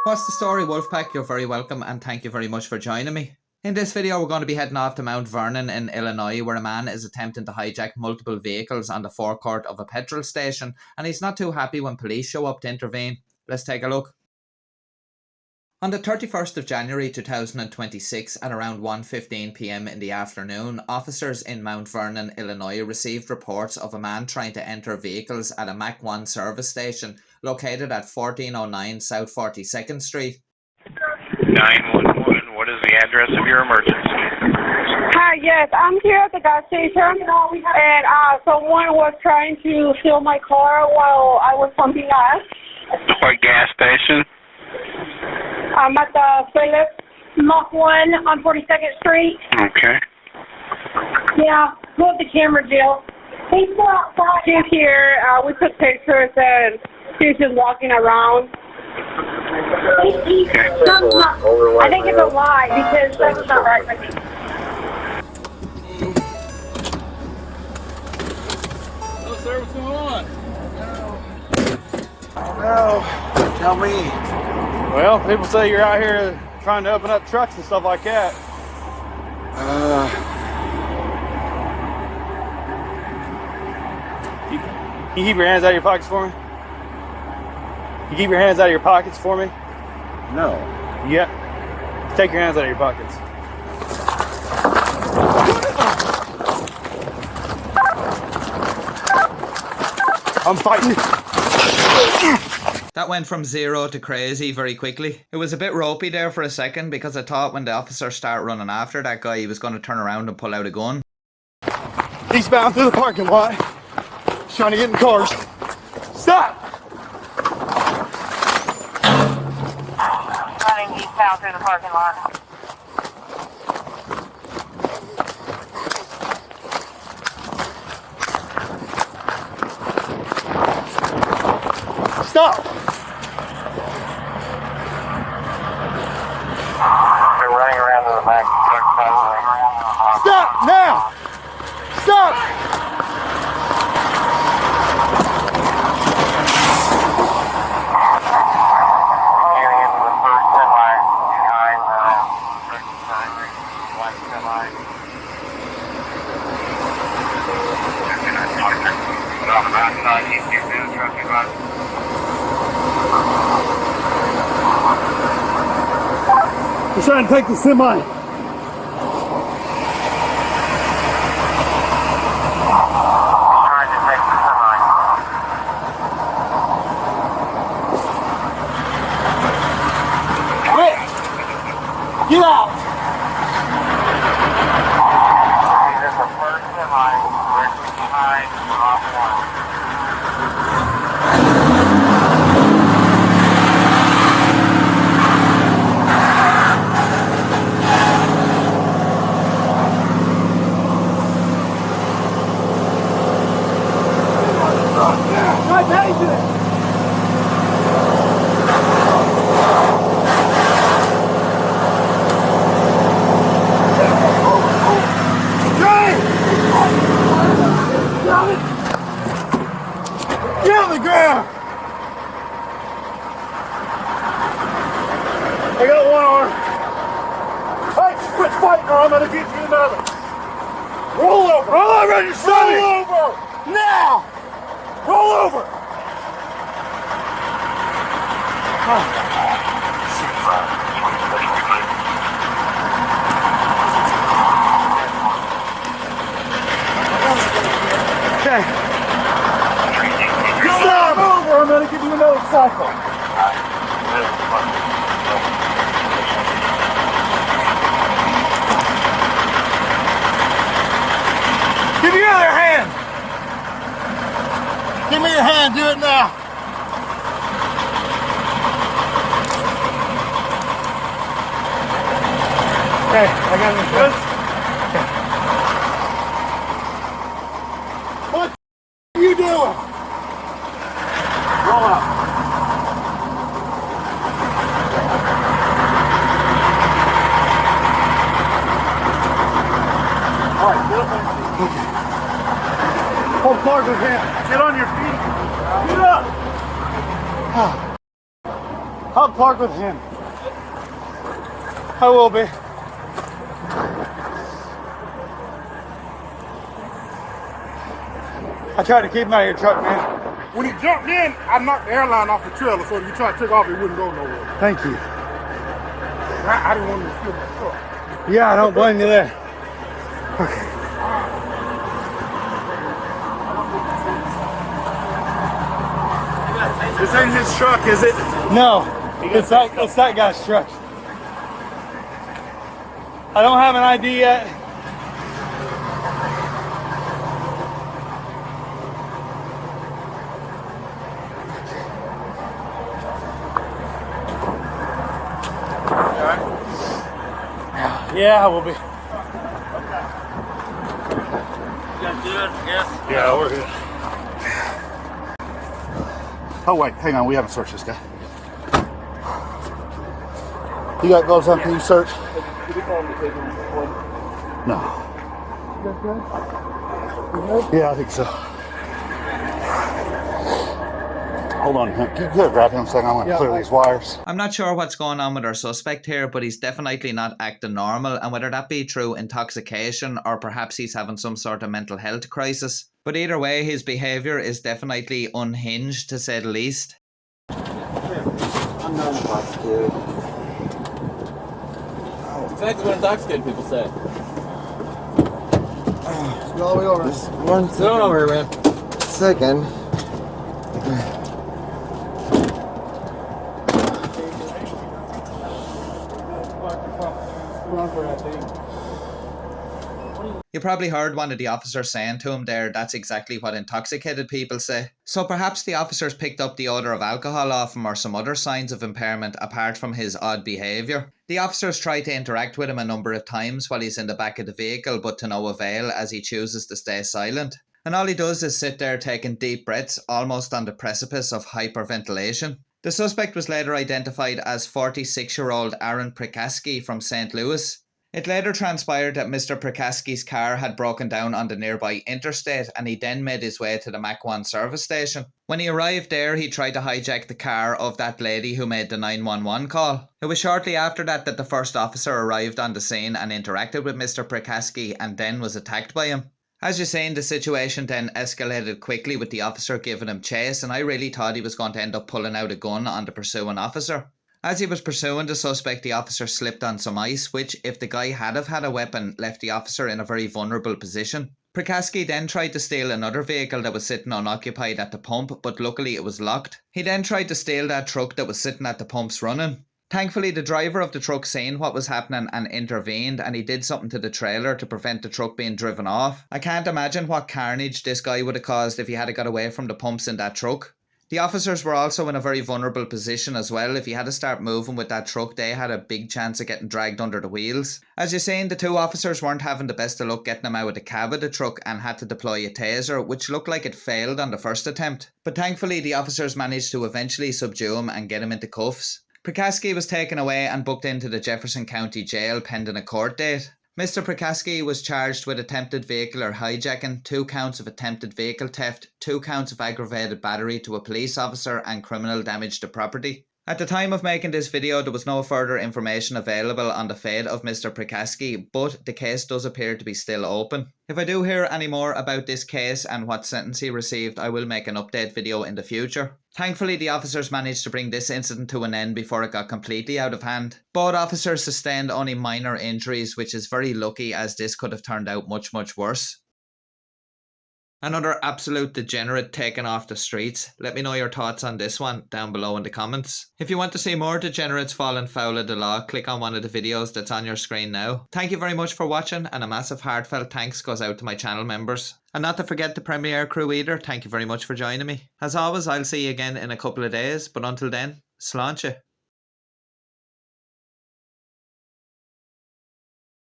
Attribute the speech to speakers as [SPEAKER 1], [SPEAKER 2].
[SPEAKER 1] What's the story, Wolfpack? You're very welcome and thank you very much for joining me. In this video we're going to be heading off to Mount Vernon in Illinois, where a man is attempting to hijack multiple vehicles on the forecourt of a petrol station, and he's not too happy when police show up to intervene. Let's take a look. On the 31st of January 2026 at around 1:15 PM in the afternoon, officers in Mount Vernon, Illinois received reports of a man trying to enter vehicles at a Mach 1 service station located at 1409 South 42nd Street.
[SPEAKER 2] 911, what is the address of your emergency?
[SPEAKER 3] Hi, yes, I'm here at the gas station, and someone was trying to steal my car while I was pumping gas.
[SPEAKER 2] What gas station?
[SPEAKER 3] I'm at the Phillips Mach 1 on 42nd Street.
[SPEAKER 2] Okay.
[SPEAKER 3] Yeah, go with the camera, Jill. He's still outside. She's here. We took pictures, and she was just walking around.
[SPEAKER 2] Okay.
[SPEAKER 3] I think it's a lie, because that's not right with me.
[SPEAKER 4] Hello, sir. What's going on?
[SPEAKER 5] No, tell me.
[SPEAKER 4] Well, people say you're out here trying to open up trucks and stuff like that. You keep your hands out of your pockets for me? You keep your hands out of your pockets for me?
[SPEAKER 5] No.
[SPEAKER 4] Yeah. Take your hands out of your pockets. I'm fighting.
[SPEAKER 1] That went from zero to crazy very quickly. It was a bit ropey there for a second because I thought when the officer started running after that guy he was going to turn around and pull out a gun.
[SPEAKER 4] Eastbound through the parking lot. He's trying to get in cars. Stop!
[SPEAKER 3] Running eastbound through the parking lot.
[SPEAKER 4] Stop!
[SPEAKER 2] They're running around to the back of the truck, probably.
[SPEAKER 4] Stop now! Stop!
[SPEAKER 2] Getting into the first semi behind the white semi. But on the backside, you can do the truck and run.
[SPEAKER 4] We're trying to take the semi.
[SPEAKER 2] Trying to take the semi.
[SPEAKER 4] Rick! Get out!
[SPEAKER 2] He's in the first semi, directly behind Mach 1.
[SPEAKER 4] Get on the ground! I got one arm. Hey, quit fighting or I'm gonna get you another. Roll over! Roll over on your stomach! Roll over! Now! Roll over! Okay. Stop! Over! I'm gonna give you another cycle. Give me your other hand! Give me your hand, do it now! Okay, I got it. Good? Okay. What are you doing? Roll up. All right, get up on your feet. Okay. Hold Clark's hand. Get on your feet. Get up. I'll park with him. I will be. I tried to keep him out of your truck, man.
[SPEAKER 6] When he jumped in, I knocked the airline off the trailer, so if you try to take off, it wouldn't go nowhere.
[SPEAKER 4] Thank you.
[SPEAKER 6] I didn't want him to steal my truck.
[SPEAKER 4] Yeah, I don't blame you there. Okay.
[SPEAKER 6] This ain't his truck, is it?
[SPEAKER 4] No, it's that guy's truck. I don't have an ID yet. Yeah, I will be.
[SPEAKER 5] You guys good? Yes.
[SPEAKER 6] Yeah, we're good. Oh, wait, hang on. We haven't searched this guy. You got gloves on? Can you search? No. Yeah, I think so. Hold on. Can you grab him a second? I want to clear these wires.
[SPEAKER 1] I'm not sure what's going on with our suspect here, but he's definitely not acting normal, and whether that be through intoxication or perhaps he's having some sort of mental health crisis. But either way, his behaviour is definitely unhinged, to say the least.
[SPEAKER 5] I'm not intoxicated.
[SPEAKER 7] Exactly what intoxicated people say.
[SPEAKER 5] Let's go all the way over. Just one
[SPEAKER 7] Sit on over here, man.
[SPEAKER 5] second.
[SPEAKER 1] You probably heard one of the officers saying to him there, that's exactly what intoxicated people say. So perhaps the officers picked up the odour of alcohol off him or some other signs of impairment apart from his odd behaviour. The officers try to interact with him a number of times while he's in the back of the vehicle, but to no avail as he chooses to stay silent. And all he does is sit there taking deep breaths, almost on the precipice of hyperventilation. The suspect was later identified as 46-year-old Aaron Prikaski from St. Louis. It later transpired that Mr. Prikaski's car had broken down on the nearby interstate, and he then made his way to the Mach 1 service station. When he arrived there, he tried to hijack the car of that lady who made the 911 call. It was shortly after that the first officer arrived on the scene and interacted with Mr. Prikaski and then was attacked by him. As you're saying, the situation then escalated quickly with the officer giving him chase, and I really thought he was going to end up pulling out a gun on the pursuing officer. As he was pursuing the suspect, the officer slipped on some ice, which, if the guy had have had a weapon, left the officer in a very vulnerable position. Prikaski then tried to steal another vehicle that was sitting unoccupied at the pump, but luckily it was locked. He then tried to steal that truck that was sitting at the pumps running. Thankfully, the driver of the truck seen what was happening and intervened, and he did something to the trailer to prevent the truck being driven off. I can't imagine what carnage this guy would have caused if he had got away from the pumps in that truck. The officers were also in a very vulnerable position as well. If he had to start moving with that truck, they had a big chance of getting dragged under the wheels. As you're saying, the two officers weren't having the best of luck getting him out of the cab of the truck and had to deploy a taser, which looked like it failed on the first attempt. But thankfully, the officers managed to eventually subdue him and get him into cuffs. Prikaski was taken away and booked into the Jefferson County Jail pending a court date. Mr. Prikaski was charged with attempted vehicular hijacking, 2 counts of attempted vehicle theft, 2 counts of aggravated battery to a police officer and criminal damage to property. At the time of making this video, there was no further information available on the fate of Mr. Prikaski, but the case does appear to be still open. If I do hear any more about this case and what sentence he received, I will make an update video in the future. Thankfully, the officers managed to bring this incident to an end before it got completely out of hand. Both officers sustained only minor injuries, which is very lucky as this could have turned out much worse. Another absolute degenerate taken off the streets. Let me know your thoughts on this one down below in the comments. If you want to see more degenerates falling foul of the law, click on one of the videos that's on your screen now. Thank you very much for watching, and a massive heartfelt thanks goes out to my channel members. And not to forget the Premiere crew either, thank you very much for joining me. As always, I'll see you again in a couple of days, but until then, sláinte.